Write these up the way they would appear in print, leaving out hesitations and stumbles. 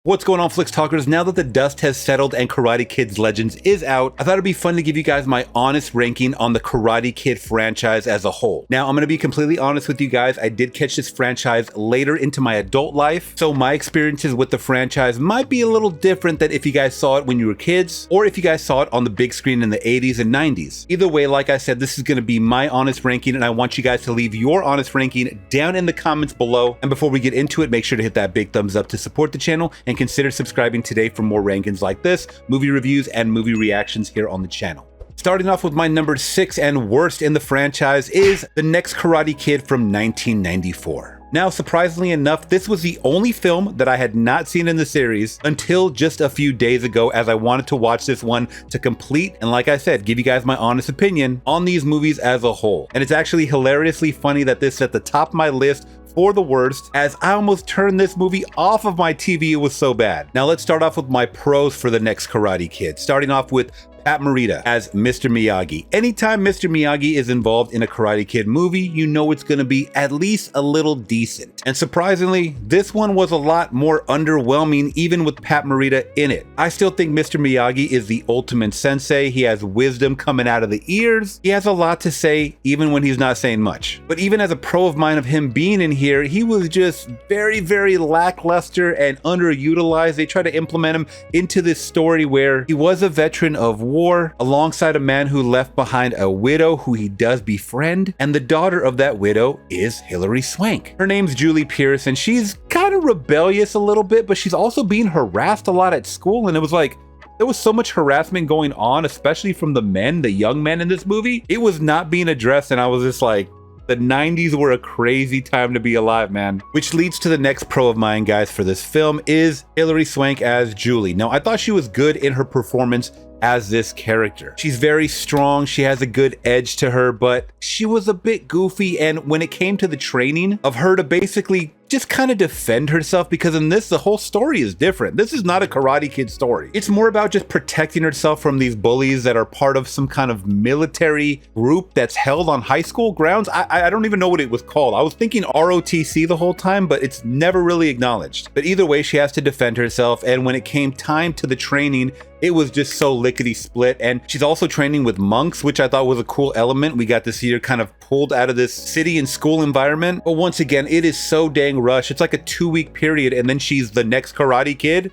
What's going on, Flix Talkers? Now that the dust has settled and Karate Kid's Legends is out, I thought it'd be fun to give you guys my honest ranking on the Karate Kid franchise as a whole. Now, I'm going to be completely honest with you guys. I did catch this franchise later into my adult life, so my experiences with the franchise might be a little different than if you guys saw it when you were kids, or if you guys saw it on the big screen in the 80s and 90s. Either way, like I said, this is going to be my honest ranking, and I want you guys to leave your honest ranking down in the comments below. And before we get into it, make sure to hit that big thumbs up to support the channel, and consider subscribing today for more rankings like this, movie reviews and movie reactions here on the channel. Starting off with my number 6 and worst in the franchise is the next Karate Kid from 1994. Now, surprisingly enough, this was the only film that I had not seen in the series until just a few days ago, as I wanted to watch this one to complete and, like I said, give you guys my honest opinion on these movies as a whole. And it's actually hilariously funny that this is at the top of my list for the worst, as I almost turned this movie off of my TV, it was so bad. Now let's start off with my pros for the next Karate Kid, starting off with Pat Morita as Mr. Miyagi. Anytime Mr. Miyagi is involved in a Karate Kid movie, you know it's gonna be at least a little decent. And surprisingly, this one was a lot more underwhelming even with Pat Morita in it. I still think Mr. Miyagi is the ultimate sensei. He has wisdom coming out of the ears. He has a lot to say even when he's not saying much. But even as a pro of mine of him being in here, he was just very, very lackluster and underutilized. They try to implement him into this story where he was a veteran of war alongside a man who left behind a widow who he does befriend, and the daughter of that widow is Hilary Swank. Her name's Julie Pierce, and she's kind of rebellious a little bit, but she's also being harassed a lot at school, and it was like, there was so much harassment going on, especially from the men, the young men in this movie. It was not being addressed, and I was just like, the 90s were a crazy time to be alive, man. Which leads to the next pro of mine, guys, for this film is Hilary Swank as Julie. Now, I thought she was good in her performance as this character. She's very strong, she has a good edge to her, but she was a bit goofy, and when it came to the training of her to basically just kind of defend herself, because in this, the whole story is different. This is not a Karate Kid story. It's more about just protecting herself from these bullies that are part of some kind of military group that's held on high school grounds. I don't even know what it was called. I was thinking ROTC the whole time, but it's never really acknowledged. But either way, she has to defend herself, and when it came time to the training, it was just so lickety split. And she's also training with monks, which I thought was a cool element. We got to see her kind of pulled out of this city and school environment. But once again, it is so dang rushed. It's like a 2-week period, and then she's the next Karate Kid.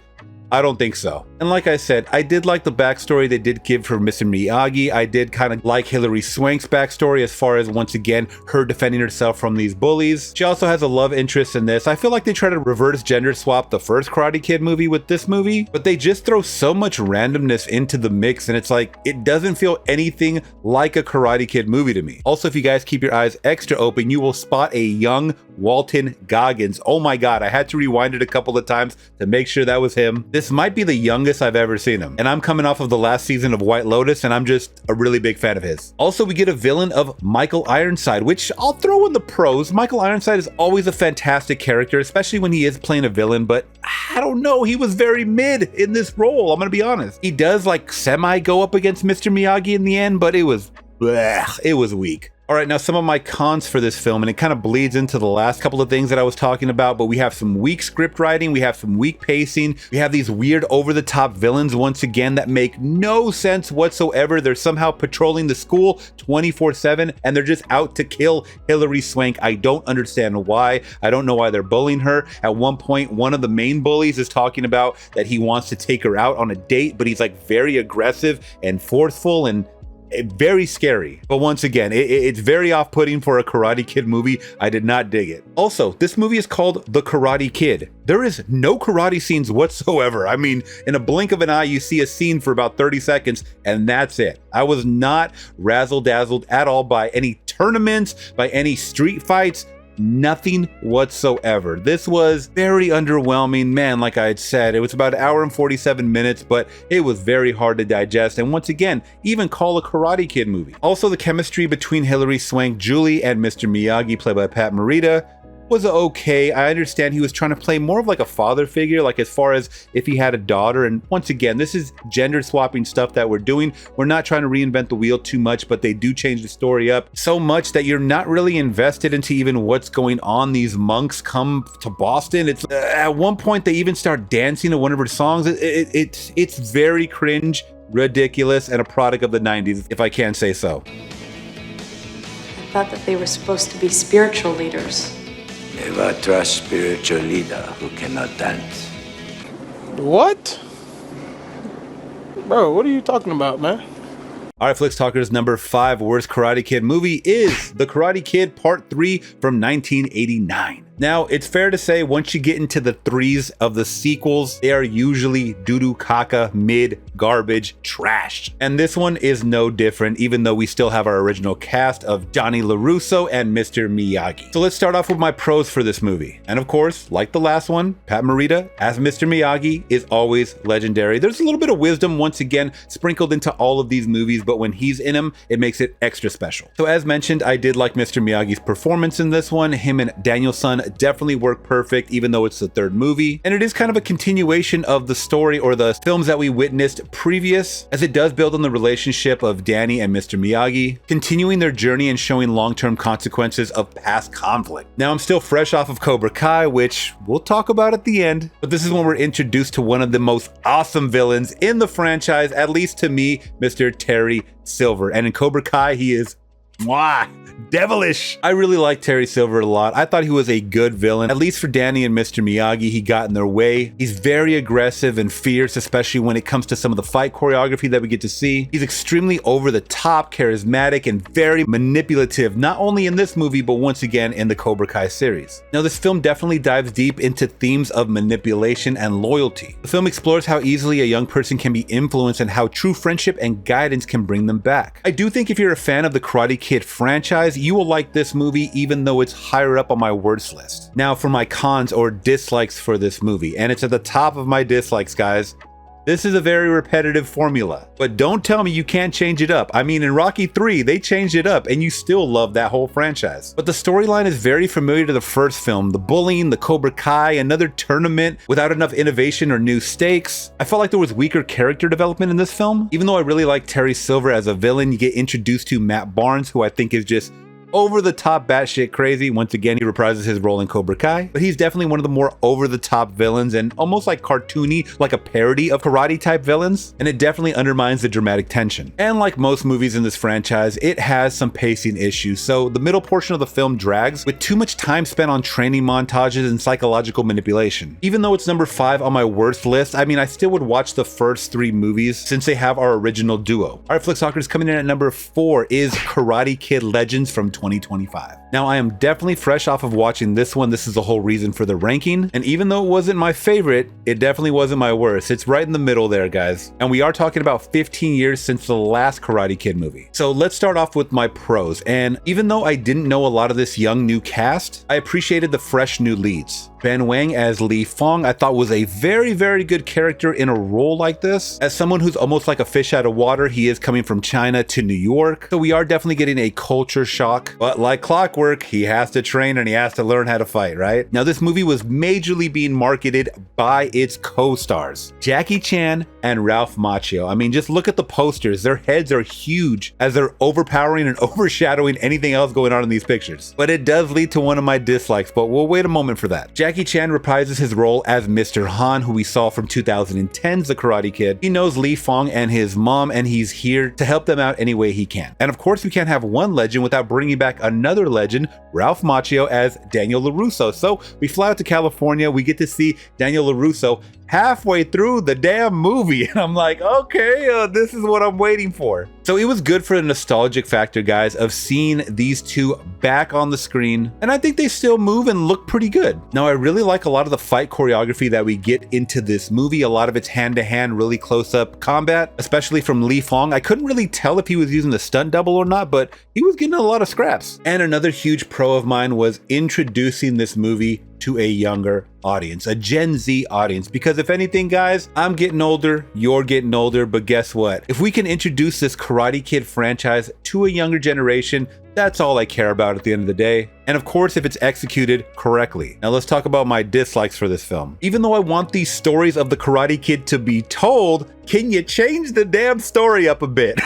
I don't think so. And like I said, I did like the backstory they did give for Mr. Miyagi. I did kind of like Hilary Swank's backstory as far as, once again, her defending herself from these bullies. She also has a love interest in this. I feel like they try to reverse gender swap the first Karate Kid movie with this movie, but they just throw so much randomness into the mix, and it's like, it doesn't feel anything like a Karate Kid movie to me. Also, if you guys keep your eyes extra open, you will spot a young Walton Goggins. Oh my God, I had to rewind it a couple of times to make sure that was him. This might be the youngest I've ever seen him, and I'm coming off of the last season of White Lotus, and I'm just a really big fan of his. Also, we get a villain of Michael Ironside, which I'll throw in the pros. Michael Ironside is always a fantastic character, especially when he is playing a villain, but I don't know, he was very mid in this role, I'm gonna be honest. He does like semi go up against Mr. Miyagi in the end, but it was weak. All right, now some of my cons for this film, and it kind of bleeds into the last couple of things that I was talking about, but we have some weak script writing, we have some weak pacing, we have these weird over-the-top villains once again that make no sense whatsoever. They're somehow patrolling the school 24/7, and they're just out to kill Hilary Swank. I don't understand why. I don't know why they're bullying her. At one point, one of the main bullies is talking about that he wants to take her out on a date, but he's like very aggressive and forceful and very scary. But once again, it's very off-putting for a Karate Kid movie. I did not dig it. Also, this movie is called The Karate Kid. There is no karate scenes whatsoever. I mean, in a blink of an eye, you see a scene for about 30 seconds, and that's it. I was not razzle-dazzled at all by any tournaments, by any street fights. Nothing whatsoever. This was very underwhelming, man. Like I had said, it was about 1 hour and 47 minutes, but it was very hard to digest, and once again, even call a Karate Kid movie. Also, the chemistry between Hilary Swank, Julie, and Mr. Miyagi, played by Pat Morita, was okay. I understand he was trying to play more of like a father figure, like as far as if he had a daughter. And once again, this is gender swapping stuff that we're doing. We're not trying to reinvent the wheel too much, but they do change the story up so much that you're not really invested into even what's going on. These monks come to Boston. It's at one point they even start dancing to one of her songs. It's very cringe, ridiculous, and a product of the 90s, if I can say so. I thought that they were supposed to be spiritual leaders. Never trust spiritual leader who cannot dance. What? Bro, what are you talking about, man? All right, Flix Talkers, number 5 worst Karate Kid movie is The Karate Kid Part 3 from 1989. Now, it's fair to say once you get into the threes of the sequels, they are usually doo-doo caca, mid, garbage, trash. And this one is no different, even though we still have our original cast of Johnny LaRusso and Mr. Miyagi. So let's start off with my pros for this movie. And of course, like the last one, Pat Morita as Mr. Miyagi is always legendary. There's a little bit of wisdom, once again, sprinkled into all of these movies, but when he's in them, it makes it extra special. So as mentioned, I did like Mr. Miyagi's performance in this one. Him and Daniel-san definitely work perfect, even though it's the third movie. And it is kind of a continuation of the story or the films that we witnessed previous, as it does build on the relationship of Danny and Mr. Miyagi, continuing their journey and showing long-term consequences of past conflict. Now, I'm still fresh off of Cobra Kai, which we'll talk about at the end, but this is when we're introduced to one of the most awesome villains in the franchise, at least to me, Mr. Terry Silver. And in Cobra Kai, he is devilish. I really like Terry Silver a lot. I thought he was a good villain, at least for Danny and Mr. Miyagi. He got in their way. He's very aggressive and fierce, especially when it comes to some of the fight choreography that we get to see. He's extremely over the top, charismatic, and very manipulative, not only in this movie, but once again in the Cobra Kai series. Now, this film definitely dives deep into themes of manipulation and loyalty. The film explores how easily a young person can be influenced and how true friendship and guidance can bring them back. I do think if you're a fan of the Karate Kid franchise, you will like this movie, even though it's higher up on my worst list. Now for my cons or dislikes for this movie, and it's at the top of my dislikes, guys. This is a very repetitive formula, but don't tell me you can't change it up. I mean, in Rocky 3, they changed it up and you still love that whole franchise. But the storyline is very familiar to the first film. The bullying, the Cobra Kai, another tournament without enough innovation or new stakes. I felt like there was weaker character development in this film. Even though I really like Terry Silver as a villain, you get introduced to Matt Barnes, who I think is just over the top batshit crazy. Once again, he reprises his role in Cobra Kai, but he's definitely one of the more over the top villains and almost like cartoony, like a parody of karate type villains. And it definitely undermines the dramatic tension. And like most movies in this franchise, it has some pacing issues. So the middle portion of the film drags with too much time spent on training montages and psychological manipulation. Even though it's number 5 on my worst list, I mean, I still would watch the first 3 movies since they have our original duo. All right, Flix Talkers, coming in at number 4 is Karate Kid Legends from 2025. Now, I am definitely fresh off of watching this one. This is the whole reason for the ranking. And even though it wasn't my favorite, it definitely wasn't my worst. It's right in the middle there, guys. And we are talking about 15 years since the last Karate Kid movie. So let's start off with my pros. And even though I didn't know a lot of this young new cast, I appreciated the fresh new leads. Ben Wang as Li Fong, I thought was a very, very good character in a role like this. As someone who's almost like a fish out of water, he is coming from China to New York. So we are definitely getting a culture shock. But like clockwork, he has to train and he has to learn how to fight, right? Now, this movie was majorly being marketed by its co-stars, Jackie Chan and Ralph Macchio. I mean, just look at the posters. Their heads are huge as they're overpowering and overshadowing anything else going on in these pictures. But it does lead to one of my dislikes, but we'll wait a moment for that. Jackie Chan reprises his role as Mr. Han, who we saw from 2010's The Karate Kid. He knows Li Fong and his mom, and he's here to help them out any way he can. And of course, we can't have one legend without bringing back another legend, Ralph Macchio as Daniel LaRusso. So we fly out to California, we get to see Daniel LaRusso halfway through the damn movie, and I'm like, okay, this is what I'm waiting for. So it was good for the nostalgic factor, guys, of seeing these two back on the screen, and I think they still move and look pretty good. Now, I really like a lot of the fight choreography that we get into this movie. A lot of it's hand-to-hand, really close-up combat, especially from Li Fong. I couldn't really tell if he was using the stunt double or not, but he was getting a lot of scraps. And another huge pro of mine was introducing this movie to a younger audience, a Gen Z audience, because if anything, guys, I'm getting older, you're getting older, but guess what? If we can introduce this Karate Karate Kid franchise to a younger generation. That's all I care about at the end of the day. And of course, if it's executed correctly. Now let's talk about my dislikes for this film. Even though I want these stories of the Karate Kid to be told, can you change the damn story up a bit?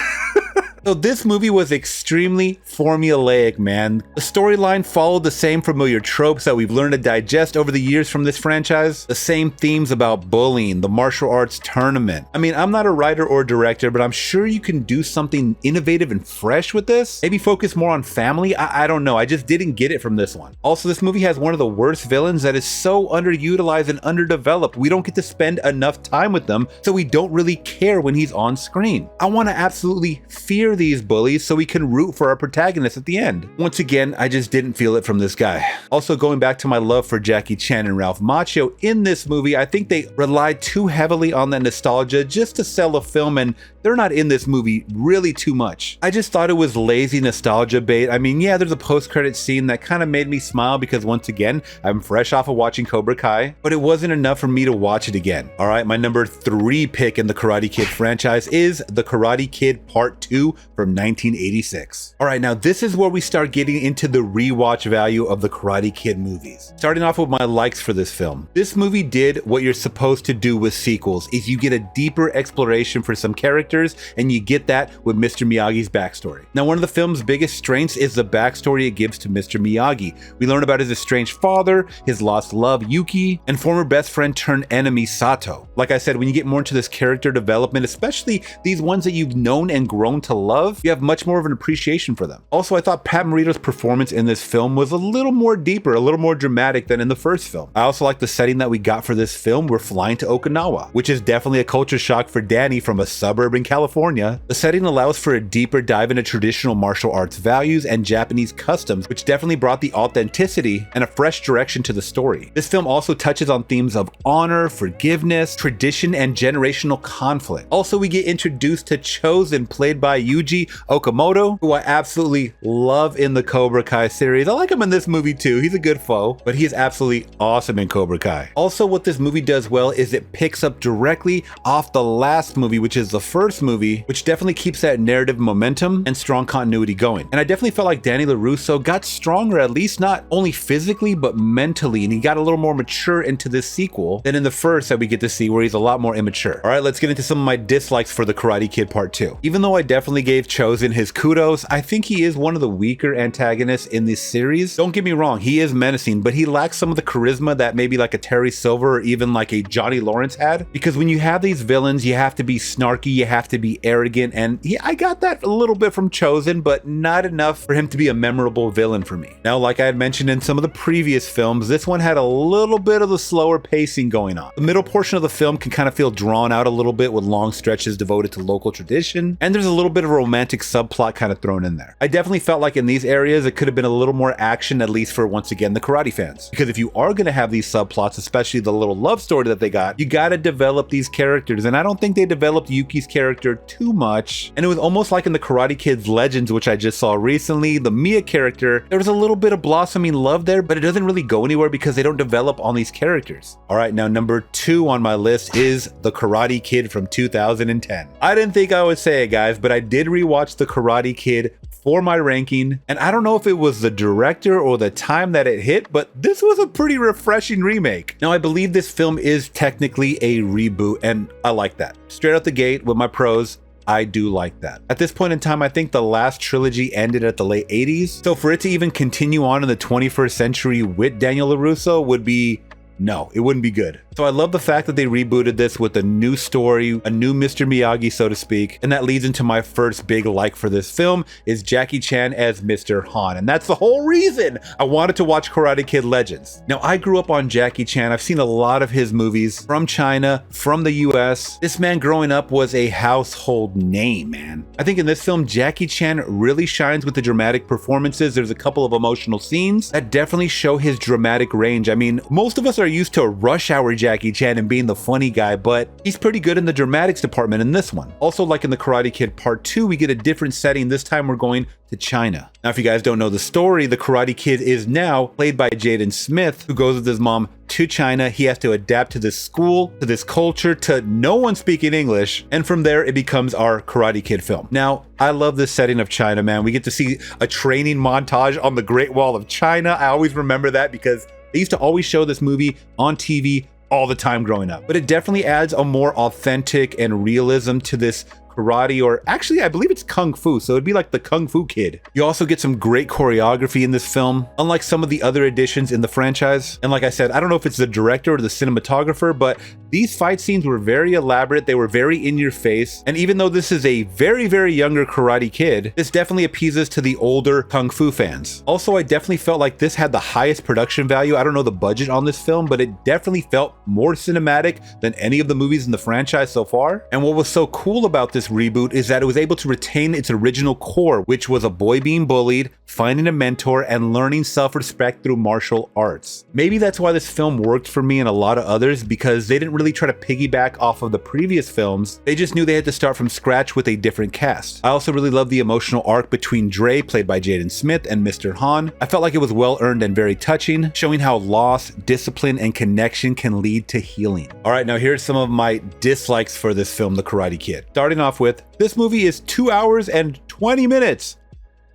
So this movie was extremely formulaic, man. The storyline followed the same familiar tropes that we've learned to digest over the years from this franchise. The same themes about bullying, the martial arts tournament. I mean, I'm not a writer or director, but I'm sure you can do something innovative and fresh with this. Maybe focus more on family. I don't know. I just didn't get it from this one. Also, this movie has one of the worst villains that is so underutilized and underdeveloped. We don't get to spend enough time with them, so we don't really care when he's on screen. I want to absolutely fear these bullies so we can root for our protagonist at the end. Once again, I just didn't feel it from this guy. Also, going back to my love for Jackie Chan and Ralph Macchio in this movie, I think they relied too heavily on that nostalgia just to sell a film, and they're not in this movie really too much. I just thought it was lazy nostalgia bait. I mean, yeah, there's a post-credit scene that kind of made me smile because once again, I'm fresh off of watching Cobra Kai, but it wasn't enough for me to watch it again. All right, my number 3 pick in the Karate Kid franchise is The Karate Kid Part 2 from 1986. All right, now this is where we start getting into the rewatch value of the Karate Kid movies. Starting off with my likes for this film. This movie did what you're supposed to do with sequels, is you get a deeper exploration for some characters, and you get that with Mr. Miyagi's backstory. Now, one of the film's biggest strengths is the backstory it gives to Mr. Miyagi. We learn about his estranged father, his lost love, Yuki, and former best friend turned enemy, Sato. Like I said, when you get more into this character development, especially these ones that you've known and grown to love, you have much more of an appreciation for them. Also, I thought Pat Morita's performance in this film was a little more deeper, a little more dramatic than in the first film. I also like the setting that we got for this film. We're flying to Okinawa, which is definitely a culture shock for Danny from a suburb in California. The setting allows for a deeper dive into traditional martial arts values and Japanese customs, which definitely brought the authenticity and a fresh direction to the story. This film also touches on themes of honor, forgiveness, tradition, and generational conflict. Also, we get introduced to Chosen, played by Yuji Okamoto, who I absolutely love in the Cobra Kai series. I like him in this movie too. He's a good foe, but he is absolutely awesome in Cobra Kai. Also, what this movie does well is it picks up directly off the last movie, which is the first movie, which definitely keeps that narrative momentum and strong continuity going. And I definitely felt like Danny LaRusso got stronger, at least not only physically, but mentally, and he got a little more mature into this sequel than in the first that we get to see, where he's a lot more immature. All right, let's get into some of my dislikes for the Karate Kid Part 2. Even though I definitely gave Chosen his kudos, I think he is one of the weaker antagonists in this series. Don't get me wrong, he is menacing, but he lacks some of the charisma that maybe like a Terry Silver or even like a Johnny Lawrence had. Because when you have these villains, you have to be snarky, you have to be arrogant, and yeah, I got that a little bit from Chosen, but not enough for him to be a memorable villain for me. Now, like I had mentioned in some of the previous films, this one had a little bit of the slower pacing going on. The middle portion of the film can kind of feel drawn out a little bit with long stretches devoted to local tradition, and there's a little bit of a romantic subplot kind of thrown in there. I definitely felt like in these areas it could have been a little more action, at least for, once again, the karate fans. Because if you are going to have these subplots, especially the little love story that they got, you got to develop these characters, and I don't think they developed Yuki's character too much. And it was almost like in the Karate Kids Legends, which I just saw recently, the Mia character, there was a little bit of blossoming love there, but it doesn't really go anywhere because they don't develop on these characters. All right, now number 2 on my list is The Karate Kid from 2010. I didn't think I would say it, guys, but I did rewatch The Karate Kid for my ranking, and I don't know if it was the director or the time that it hit, but this was a pretty refreshing remake. Now, I believe this film is technically a reboot, and I like that. Straight out the gate with my pros, I do like that. At this point in time, I think the last trilogy ended at the late 80s, so for it to even continue on in the 21st century with Daniel LaRusso would be no, it wouldn't be good. So I love the fact that they rebooted this with a new story, a new Mr. Miyagi, so to speak. And that leads into my first big like for this film is Jackie Chan as Mr. Han. And that's the whole reason I wanted to watch Karate Kid Legends. Now, I grew up on Jackie Chan. I've seen a lot of his movies from China, from the US. This man growing up was a household name, man. I think in this film, Jackie Chan really shines with the dramatic performances. There's a couple of emotional scenes that definitely show his dramatic range. I mean, most of us are used to Rush Hour Jackie Chan and being the funny guy, but he's pretty good in the dramatics department in this one. Also, like in The Karate Kid Part 2, we get a different setting. This time we're going to China. Now, if you guys don't know the story, the Karate Kid is now played by Jaden Smith, who goes with his mom to China. He has to adapt to this school, to this culture, to no one speaking English, and from there it becomes our Karate Kid film. Now, I love this setting of China, man. We get to see a training montage on the Great Wall of China. I always remember that because they used to always show this movie on TV all the time growing up. But it definitely adds a more authentic and realism to this karate, or actually I believe it's kung fu, so it'd be like the Kung Fu Kid. You also get some great choreography in this film, unlike some of the other additions in the franchise. And like I said, I don't know if it's the director or the cinematographer, but these fight scenes were very elaborate. They were very in your face. And even though this is a very, very younger Karate Kid, this definitely appeases to the older Kung Fu fans. Also, I definitely felt like this had the highest production value. I don't know the budget on this film, but it definitely felt more cinematic than any of the movies in the franchise so far. And what was so cool about this reboot is that it was able to retain its original core, which was a boy being bullied, finding a mentor, and learning self-respect through martial arts. Maybe that's why this film worked for me and a lot of others, because they didn't really try to piggyback off of the previous films. They just knew they had to start from scratch with a different cast. I also really love the emotional arc between Dre, played by Jaden Smith, and Mr. Han. I felt like it was well earned and very touching, showing how loss, discipline, and connection can lead to healing. All right, now here's some of my dislikes for this film, The Karate Kid. Starting off with, this movie is 2 hours and 20 minutes.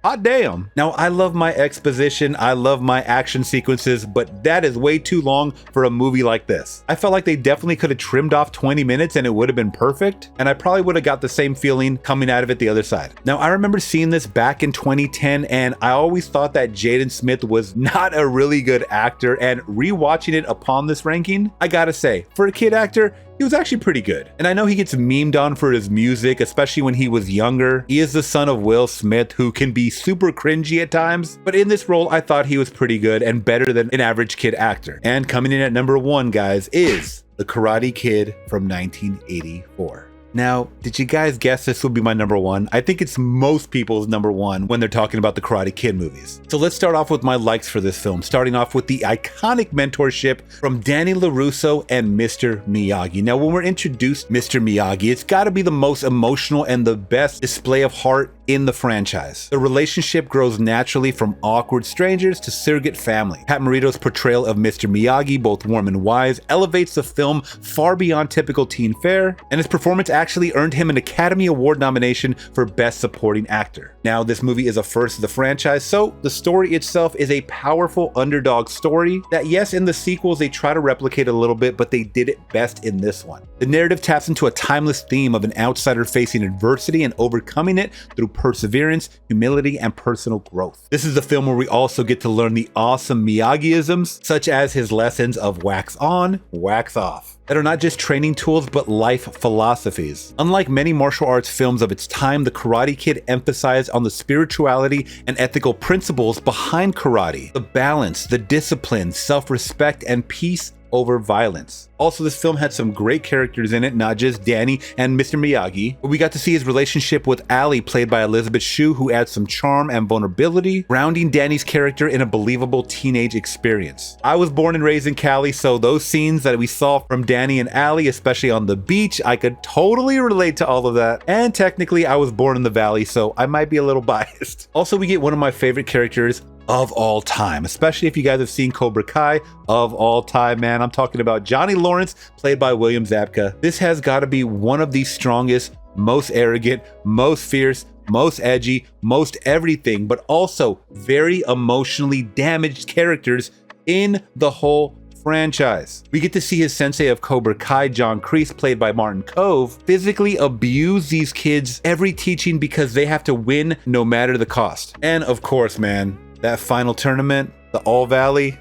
Hot damn. Now, I love my exposition, I love my action sequences, but that is way too long for a movie like this. I felt like they definitely could have trimmed off 20 minutes and it would have been perfect, and I probably would have got the same feeling coming out of it the other side. Now, I remember seeing this back in 2010, and I always thought that Jaden Smith was not a really good actor, and rewatching it upon this ranking, I gotta say, for a kid actor, he was actually pretty good. And I know he gets memed on for his music, especially when he was younger. He is the son of Will Smith, who can be super cringy at times, but in this role, I thought he was pretty good and better than an average kid actor. And coming in at number 1, guys, is The Karate Kid from 1984. Now, did you guys guess this would be my number 1? I think it's most people's number 1 when they're talking about the Karate Kid movies. So let's start off with my likes for this film, starting off with the iconic mentorship from Danny LaRusso and Mr. Miyagi. Now, when we're introduced Mr. Miyagi, it's got to be the most emotional and the best display of heart in the franchise. The relationship grows naturally from awkward strangers to surrogate family. Pat Morito's portrayal of Mr. Miyagi, both warm and wise, elevates the film far beyond typical teen fare, and his performance actually earned him an Academy Award nomination for Best Supporting Actor. Now, this movie is a first of the franchise, so the story itself is a powerful underdog story that, yes, in the sequels they try to replicate a little bit, but they did it best in this one. The narrative taps into a timeless theme of an outsider facing adversity and overcoming it through perseverance, humility, and personal growth. This is the film where we also get to learn the awesome Miyagi-isms, such as his lessons of wax on, wax off, that are not just training tools, but life philosophies. Unlike many martial arts films of its time, The Karate Kid emphasized on the spirituality and ethical principles behind karate, the balance, the discipline, self-respect, and peace over violence. Also, this film had some great characters in it, not just Danny and Mr. Miyagi, but we got to see his relationship with Allie, played by Elizabeth Shue, who adds some charm and vulnerability, grounding Danny's character in a believable teenage experience. I was born and raised in Cali, so those scenes that we saw from Danny and Allie, especially on the beach, I could totally relate to all of that. And technically, I was born in the Valley, so I might be a little biased. Also, we get one of my favorite characters of all time, especially if you guys have seen Cobra Kai. Of all time, man, I'm talking about Johnny Lawrence, played by William Zabka. This has got to be one of the strongest, most arrogant, most fierce, most edgy, most everything, but also very emotionally damaged characters in the whole franchise. We get to see his sensei of Cobra Kai, John Kreese, played by Martin Kove, physically abuse these kids every teaching because they have to win no matter the cost. And of course, man, that final tournament, the All Valley,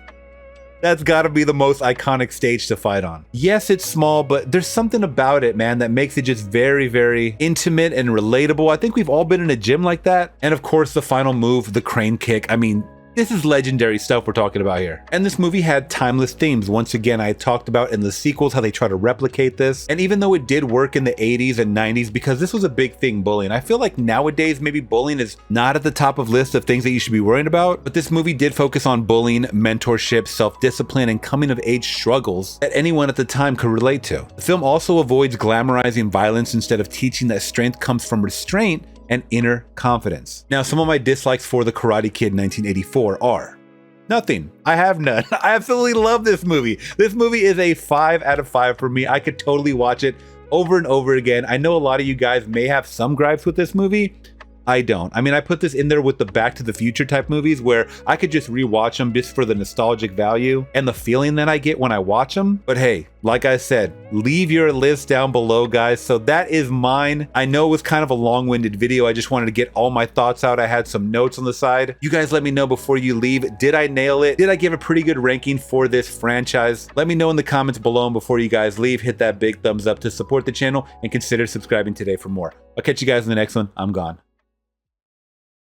that's gotta be the most iconic stage to fight on. Yes, it's small, but there's something about it, man, that makes it just very, very intimate and relatable. I think we've all been in a gym like that. And of course, the final move, the crane kick. I mean, This is legendary stuff we're talking about here. And this movie had timeless themes. Once again, I talked about in the sequels how they try to replicate this. And even though it did work in the 80s and 90s, because this was a big thing, bullying, I feel like nowadays maybe bullying is not at the top of list of things that you should be worrying about. But this movie did focus on bullying, mentorship, self-discipline, and coming of age struggles that anyone at the time could relate to. The film also avoids glamorizing violence instead of teaching that strength comes from restraint and inner confidence. Now, some of my dislikes for The Karate Kid 1984 are nothing. I have none. I absolutely love this movie. This movie is a 5 out of 5 for me. I could totally watch it over and over again. I know a lot of you guys may have some gripes with this movie. I don't. I mean, I put this in there with the Back to the Future type movies where I could just rewatch them just for the nostalgic value and the feeling that I get when I watch them. But hey, like I said, leave your list down below, guys. So that is mine. I know it was kind of a long-winded video. I just wanted to get all my thoughts out. I had some notes on the side. You guys let me know before you leave. Did I nail it? Did I give a pretty good ranking for this franchise? Let me know in the comments below, and before you guys leave, hit that big thumbs up to support the channel and consider subscribing today for more. I'll catch you guys in the next one. I'm gone.